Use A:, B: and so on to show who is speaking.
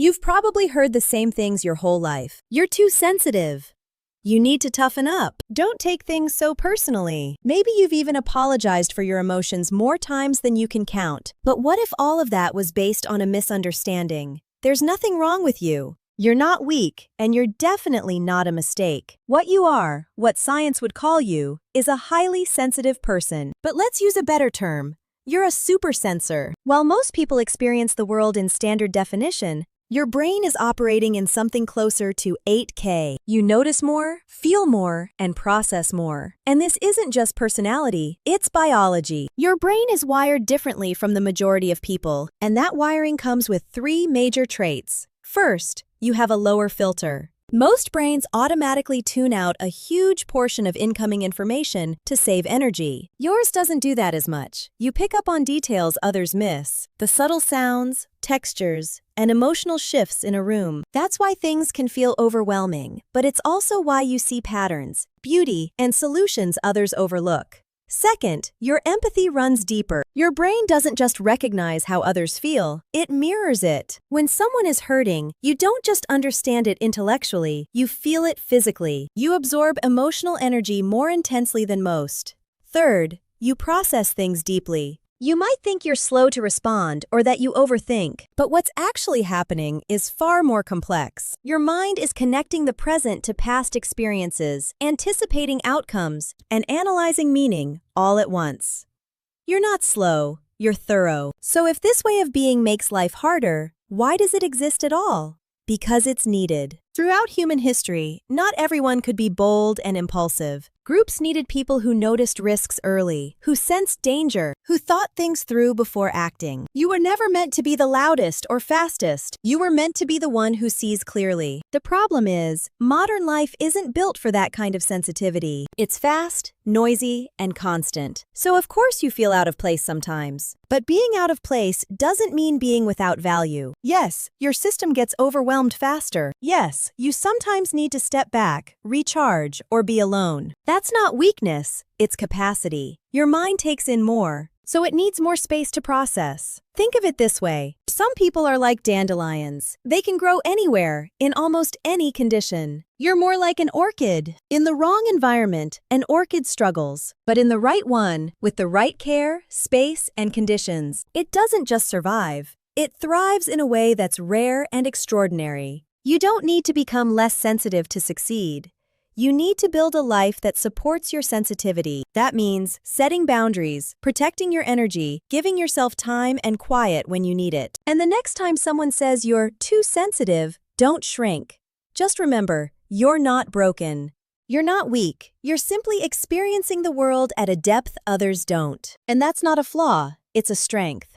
A: You've probably heard the same things your whole life. You're too sensitive. You need to toughen up. Don't take things so personally. Maybe you've even apologized for your emotions more times than you can count. But what if all of that was based on a misunderstanding? There's nothing wrong with you. You're not weak, and you're definitely not a mistake. What you are, what science would call you, is a highly sensitive person. But let's use a better term. You're a supersensor. While most people experience the world in standard definition, your brain is operating in something closer to 8K. You notice more, feel more, and process more. And this isn't just personality, it's biology. Your brain is wired differently from the majority of people, and that wiring comes with 3 major traits. First, you have a lower filter. Most brains automatically tune out a huge portion of incoming information to save energy. Yours doesn't do that as much. You pick up on details others miss, the subtle sounds, textures, and emotional shifts in a room. That's why things can feel overwhelming, but it's also why you see patterns, beauty, and solutions others overlook. Second, your empathy runs deeper. Your brain doesn't just recognize how others feel, it mirrors it. When someone is hurting, you don't just understand it intellectually, you feel it physically. You absorb emotional energy more intensely than most. Third, you process things deeply. You might think you're slow to respond or that you overthink, but what's actually happening is far more complex. Your mind is connecting the present to past experiences, anticipating outcomes, and analyzing meaning all at once. You're not slow, you're thorough. So if this way of being makes life harder, why does it exist at all? Because it's needed. Throughout human history, not everyone could be bold and impulsive. Groups needed people who noticed risks early, who sensed danger, who thought things through before acting. You were never meant to be the loudest or fastest. You were meant to be the one who sees clearly. The problem is, modern life isn't built for that kind of sensitivity. It's fast, noisy, and constant. So of course you feel out of place sometimes. But being out of place doesn't mean being without value. Yes, your system gets overwhelmed faster. Yes, you sometimes need to step back, recharge, or be alone. That's not weakness, it's capacity. Your mind takes in more, so it needs more space to process. Think of it this way. Some people are like dandelions. They can grow anywhere, in almost any condition. You're more like an orchid. In the wrong environment, an orchid struggles. But in the right one, with the right care, space, and conditions, it doesn't just survive. It thrives in a way that's rare and extraordinary. You don't need to become less sensitive to succeed. You need to build a life that supports your sensitivity. That means setting boundaries, protecting your energy, giving yourself time and quiet when you need it. And the next time someone says you're too sensitive, don't shrink. Just remember, you're not broken. You're not weak. You're simply experiencing the world at a depth others don't. And that's not a flaw, it's a strength.